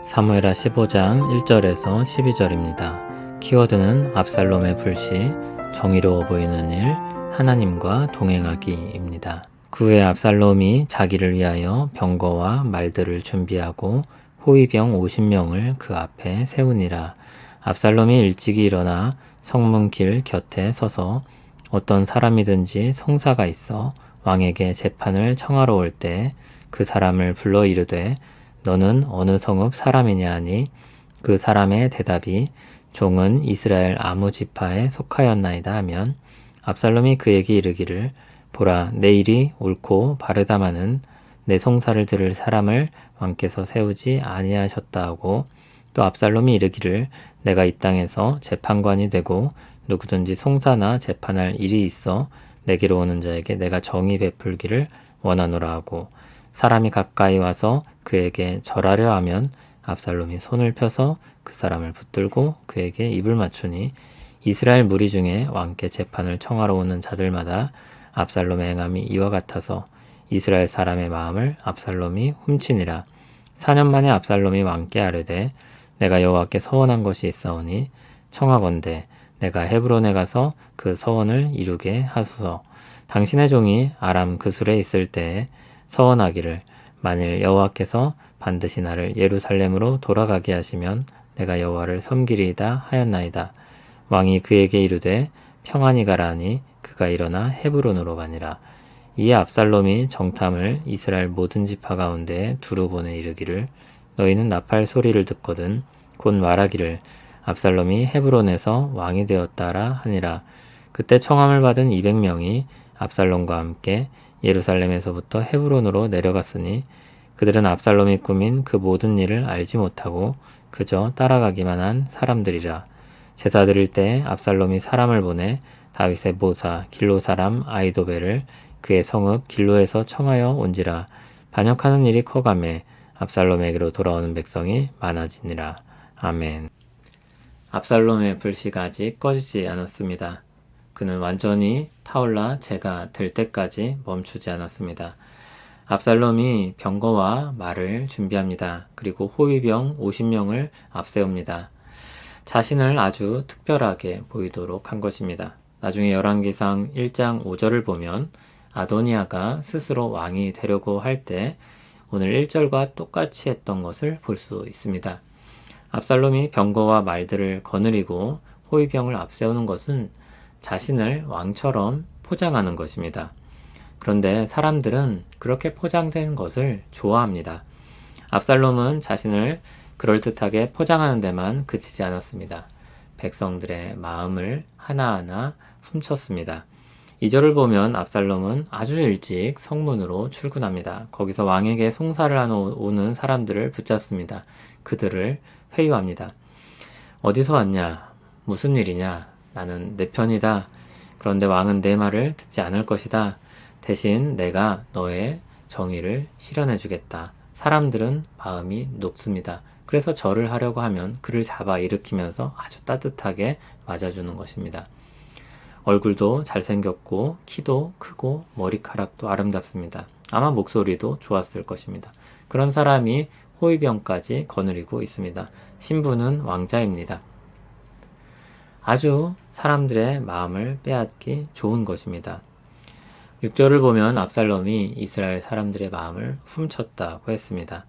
사무엘하 15장 1절에서 12절입니다. 키워드는 압살롬의 불씨, 정의로워 보이는 일, 하나님과 동행하기입니다. 그 후에 압살롬이 자기를 위하여 병거와 말들을 준비하고 호위병 50명을 그 앞에 세우니라. 압살롬이 일찍이 일어나 성문길 곁에 서서 어떤 사람이든지 송사가 있어 왕에게 재판을 청하러 올 때 그 사람을 불러 이르되 너는 어느 성읍 사람이냐 하니 그 사람의 대답이 종은 이스라엘 아무 지파에 속하였나이다 하면 압살롬이 그에게 이르기를 보라 내 일이 옳고 바르다마는 내 송사를 들을 사람을 왕께서 세우지 아니하셨다 하고 또 압살롬이 이르기를 내가 이 땅에서 재판관이 되고 누구든지 송사나 재판할 일이 있어 내게로 오는 자에게 내가 정의 베풀기를 원하노라 하고 사람이 가까이 와서 그에게 절하려 하면 압살롬이 손을 펴서 그 사람을 붙들고 그에게 입을 맞추니 이스라엘 무리 중에 왕께 재판을 청하러 오는 자들마다 압살롬의 행함이 이와 같아서 이스라엘 사람의 마음을 압살롬이 훔치니라. 4년 만에 압살롬이 왕께 아뢰되 내가 여호와께 서원한 것이 있사오니 청하건대 내가 헤브론에 가서 그 서원을 이루게 하소서. 당신의 종이 아람 그술에 있을 때에 서원하기를 만일 여호와께서 반드시 나를 예루살렘으로 돌아가게 하시면 내가 여호와를 섬기리이다 하였나이다. 왕이 그에게 이르되 평안히 가라 하니 그가 일어나 헤브론으로 가니라. 이에 압살롬이 정탐을 이스라엘 모든 지파 가운데 두루 보내 이르기를 너희는 나팔 소리를 듣거든 곧 말하기를 압살롬이 헤브론에서 왕이 되었다라 하니라. 그때 청함을 받은 200명이 압살롬과 함께 예루살렘에서부터 헤브론으로 내려갔으니 그들은 압살롬이 꾸민 그 모든 일을 알지 못하고 그저 따라가기만 한 사람들이라. 제사 드릴 때 압살롬이 사람을 보내 다윗의 모사 길로 사람 아히도벨을 그의 성읍 길로에서 청하여 온지라. 반역하는 일이 커가매 압살롬에게로 돌아오는 백성이 많아지니라. 아멘. 압살롬의 불씨가 아직 꺼지지 않았습니다. 그는 완전히 타올라 재가 될 때까지 멈추지 않았습니다. 압살롬이 병거와 말을 준비합니다. 그리고 호위병 50명을 앞세웁니다. 자신을 아주 특별하게 보이도록 한 것입니다. 나중에 열왕기상 1장 5절을 보면 아도니아가 스스로 왕이 되려고 할 때 오늘 1절과 똑같이 했던 것을 볼 수 있습니다. 압살롬이 병거와 말들을 거느리고 호위병을 앞세우는 것은 자신을 왕처럼 포장하는 것입니다. 그런데 사람들은 그렇게 포장된 것을 좋아합니다. 압살롬은 자신을 그럴듯하게 포장하는 데만 그치지 않았습니다. 백성들의 마음을 하나하나 훔쳤습니다. 2절을 보면 압살롬은 아주 일찍 성문으로 출근합니다. 거기서 왕에게 송사를 하러 오는 사람들을 붙잡습니다. 그들을 회유합니다. 어디서 왔냐? 무슨 일이냐? 나는 내 편이다. 그런데 왕은 내 말을 듣지 않을 것이다. 대신 내가 너의 정의를 실현해 주겠다. 사람들은 마음이 녹습니다. 그래서 절을 하려고 하면 그를 잡아 일으키면서 아주 따뜻하게 맞아주는 것입니다. 얼굴도 잘생겼고 키도 크고 머리카락도 아름답습니다. 아마 목소리도 좋았을 것입니다. 그런 사람이 호위병까지 거느리고 있습니다. 신분은 왕자입니다. 아주 사람들의 마음을 빼앗기 좋은 것입니다. 6절을 보면 압살롬이 이스라엘 사람들의 마음을 훔쳤다고 했습니다.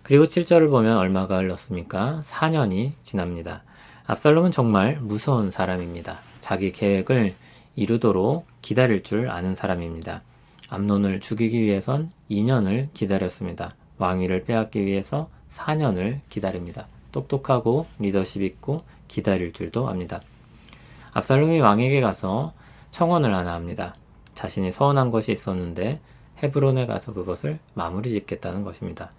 그리고 7절을 보면 얼마가 흘렀습니까? 4년이 지납니다. 압살롬은 정말 무서운 사람입니다. 자기 계획을 이루도록 기다릴 줄 아는 사람입니다. 암논을 죽이기 위해선 2년을 기다렸습니다. 왕위를 빼앗기 위해서 4년을 기다립니다. 똑똑하고 리더십 있고 기다릴 줄도 압니다. 압살롬이 왕에게 가서 청원을 하나 합니다. 자신이 서원한 것이 있었는데 헤브론에 가서 그것을 마무리 짓겠다는 것입니다.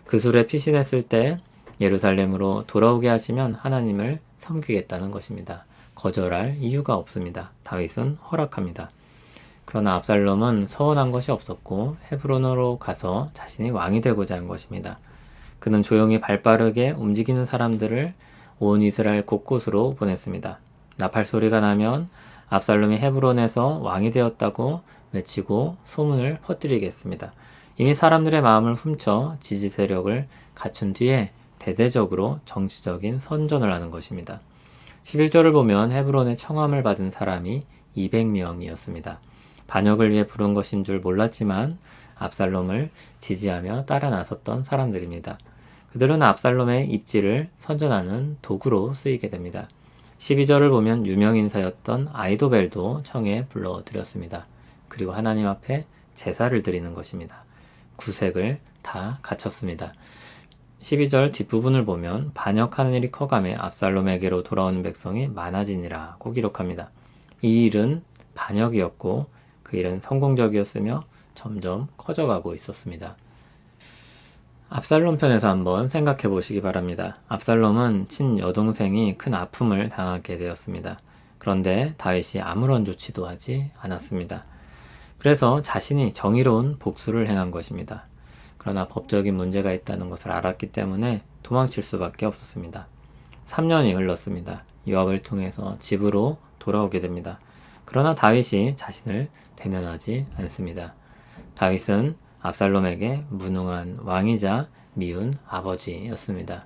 그술에 피신했을 때 예루살렘으로 돌아오게 하시면 하나님을 섬기겠다는 것입니다. 거절할 이유가 없습니다. 다윗은 허락합니다. 그러나 압살롬은 서원한 것이 없었고 헤브론으로 가서 자신이 왕이 되고자 한 것입니다. 그는 조용히 발빠르게 움직이는 사람들을 온 이스라엘 곳곳으로 보냈습니다. 나팔 소리가 나면 압살롬이 헤브론에서 왕이 되었다고 외치고 소문을 퍼뜨리겠습니다. 이미 사람들의 마음을 훔쳐 지지 세력을 갖춘 뒤에 대대적으로 정치적인 선전을 하는 것입니다. 11절을 보면 헤브론의 청함을 받은 사람이 200명이었습니다. 반역을 위해 부른 것인 줄 몰랐지만 압살롬을 지지하며 따라 나섰던 사람들입니다. 그들은 압살롬의 입지를 선전하는 도구로 쓰이게 됩니다. 12절을 보면 유명인사였던 아이도벨도 청에 불러들였습니다. 그리고 하나님 앞에 제사를 드리는 것입니다. 구색을 다 갖췄습니다. 12절 뒷부분을 보면 반역하는 일이 커가며 압살롬에게로 돌아오는 백성이 많아지니라고 기록합니다. 이 일은 반역이었고 그 일은 성공적이었으며 점점 커져가고 있었습니다. 압살롬 편에서 한번 생각해 보시기 바랍니다. 압살롬은 친여동생이 큰 아픔을 당하게 되었습니다. 그런데 다윗이 아무런 조치도 하지 않았습니다. 그래서 자신이 정의로운 복수를 행한 것입니다. 그러나 법적인 문제가 있다는 것을 알았기 때문에 도망칠 수밖에 없었습니다. 3년이 흘렀습니다. 요압을 통해서 집으로 돌아오게 됩니다. 그러나 다윗이 자신을 대면하지 않습니다. 다윗은 압살롬에게 무능한 왕이자 미운 아버지였습니다.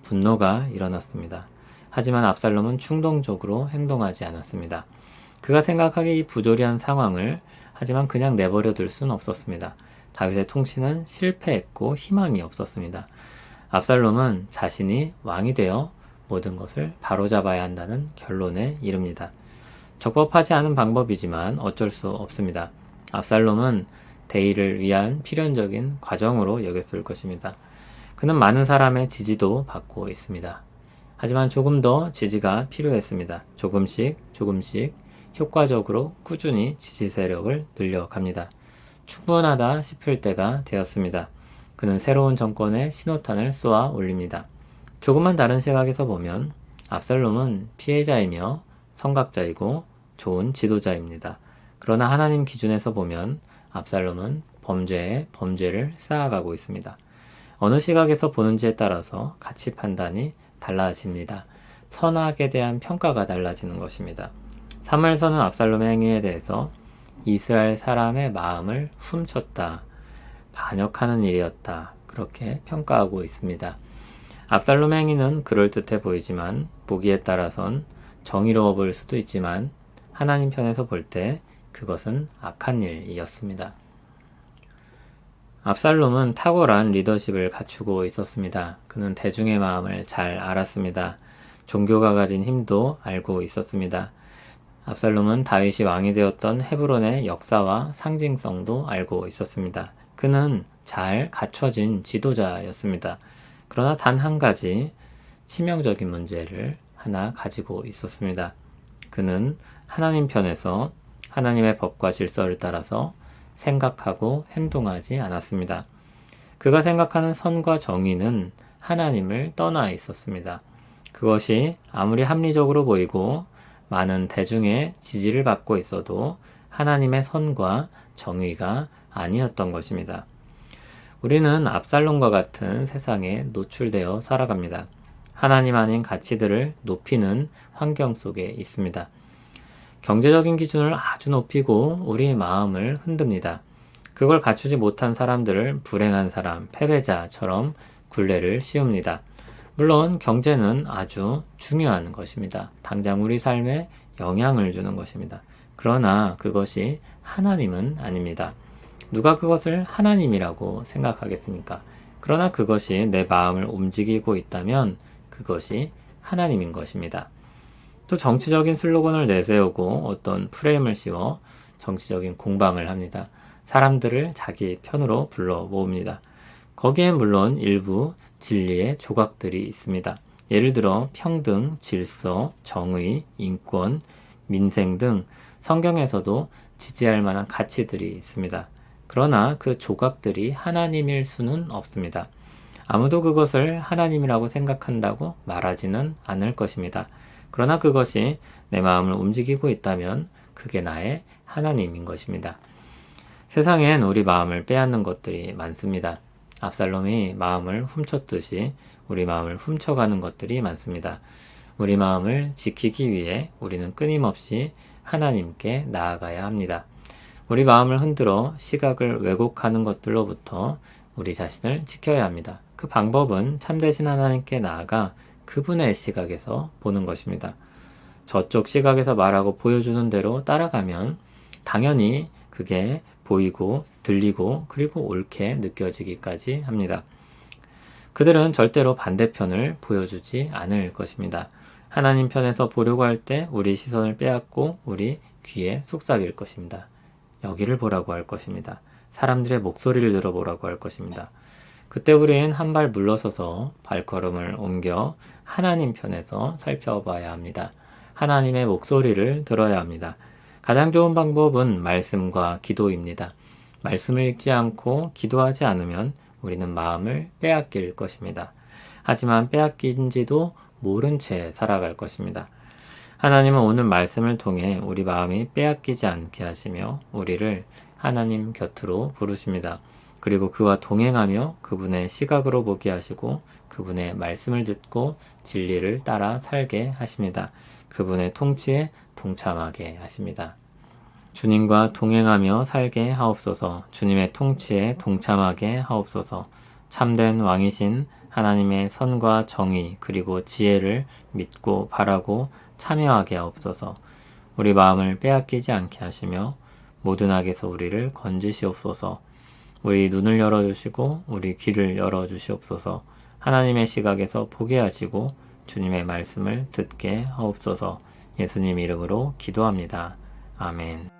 분노가 일어났습니다. 하지만 압살롬은 충동적으로 행동하지 않았습니다. 그가 생각하기에 이 부조리한 상황을 하지만 그냥 내버려 둘 수는 없었습니다. 다윗의 통치는 실패했고 희망이 없었습니다. 압살롬은 자신이 왕이 되어 모든 것을 바로잡아야 한다는 결론에 이릅니다. 적법하지 않은 방법이지만 어쩔 수 없습니다. 압살롬은 대의를 위한 필연적인 과정으로 여겼을 것입니다. 그는 많은 사람의 지지도 받고 있습니다. 하지만 조금 더 지지가 필요했습니다. 조금씩 효과적으로 꾸준히 지지 세력을 늘려갑니다. 충분하다 싶을 때가 되었습니다. 그는 새로운 정권에 신호탄을 쏘아 올립니다. 조금만 다른 시각에서 보면 압살롬은 피해자이며 선각자이고 좋은 지도자입니다. 그러나 하나님 기준에서 보면 압살롬은 범죄에 범죄를 쌓아가고 있습니다. 어느 시각에서 보는지에 따라서 가치 판단이 달라집니다. 선악에 대한 평가가 달라지는 것입니다. 사무엘서는 압살롬의 행위에 대해서 이스라엘 사람의 마음을 훔쳤다, 반역하는 일이었다, 그렇게 평가하고 있습니다. 압살롬의 행위는 그럴듯해 보이지만 보기에 따라선 정의로워 보일 수도 있지만 하나님 편에서 볼 때 그것은 악한 일이었습니다. 압살롬은 탁월한 리더십을 갖추고 있었습니다. 그는 대중의 마음을 잘 알았습니다. 종교가 가진 힘도 알고 있었습니다. 압살롬은 다윗이 왕이 되었던 헤브론의 역사와 상징성도 알고 있었습니다. 그는 잘 갖춰진 지도자였습니다. 그러나 단 한 가지 치명적인 문제를 하나 가지고 있었습니다. 그는 하나님 편에서 하나님의 법과 질서를 따라서 생각하고 행동하지 않았습니다. 그가 생각하는 선과 정의는 하나님을 떠나 있었습니다. 그것이 아무리 합리적으로 보이고 많은 대중의 지지를 받고 있어도 하나님의 선과 정의가 아니었던 것입니다. 우리는 압살롬과 같은 세상에 노출되어 살아갑니다. 하나님 아닌 가치들을 높이는 환경 속에 있습니다. 경제적인 기준을 아주 높이고 우리의 마음을 흔듭니다. 그걸 갖추지 못한 사람들을 불행한 사람, 패배자처럼 굴레를 씌웁니다. 물론 경제는 아주 중요한 것입니다. 당장 우리 삶에 영향을 주는 것입니다. 그러나 그것이 하나님은 아닙니다. 누가 그것을 하나님이라고 생각하겠습니까? 그러나 그것이 내 마음을 움직이고 있다면 그것이 하나님인 것입니다. 또 정치적인 슬로건을 내세우고 어떤 프레임을 씌워 정치적인 공방을 합니다. 사람들을 자기 편으로 불러 모읍니다. 거기엔 물론 일부 진리의 조각들이 있습니다. 예를 들어 평등, 질서, 정의, 인권, 민생 등 성경에서도 지지할 만한 가치들이 있습니다. 그러나 그 조각들이 하나님일 수는 없습니다. 아무도 그것을 하나님이라고 생각한다고 말하지는 않을 것입니다. 그러나 그것이 내 마음을 움직이고 있다면 그게 나의 하나님인 것입니다. 세상엔 우리 마음을 빼앗는 것들이 많습니다. 압살롬이 마음을 훔쳤듯이 우리 마음을 훔쳐가는 것들이 많습니다. 우리 마음을 지키기 위해 우리는 끊임없이 하나님께 나아가야 합니다. 우리 마음을 흔들어 시각을 왜곡하는 것들로부터 우리 자신을 지켜야 합니다. 그 방법은 참되신 하나님께 나아가 그분의 시각에서 보는 것입니다. 저쪽 시각에서 말하고 보여주는 대로 따라가면 당연히 그게 보이고 들리고 그리고 옳게 느껴지기까지 합니다. 그들은 절대로 반대편을 보여주지 않을 것입니다. 하나님 편에서 보려고 할 때 우리 시선을 빼앗고 우리 귀에 속삭일 것입니다. 여기를 보라고 할 것입니다. 사람들의 목소리를 들어보라고 할 것입니다. 그때 우리는 한 발 물러서서 발걸음을 옮겨 하나님 편에서 살펴봐야 합니다. 하나님의 목소리를 들어야 합니다. 가장 좋은 방법은 말씀과 기도입니다. 말씀을 읽지 않고 기도하지 않으면 우리는 마음을 빼앗길 것입니다. 하지만 빼앗긴지도 모른 채 살아갈 것입니다. 하나님은 오늘 말씀을 통해 우리 마음이 빼앗기지 않게 하시며 우리를 하나님 곁으로 부르십니다. 그리고 그와 동행하며 그분의 시각으로 보게 하시고 그분의 말씀을 듣고 진리를 따라 살게 하십니다. 그분의 통치에 동참하게 하십니다. 주님과 동행하며 살게 하옵소서. 주님의 통치에 동참하게 하옵소서. 참된 왕이신 하나님의 선과 정의 그리고 지혜를 믿고 바라고 참여하게 하옵소서. 우리 마음을 빼앗기지 않게 하시며 모든 악에서 우리를 건지시옵소서. 우리 눈을 열어주시고 우리 귀를 열어주시옵소서. 하나님의 시각에서 보게 하시고 주님의 말씀을 듣게 하옵소서. 예수님 이름으로 기도합니다. 아멘.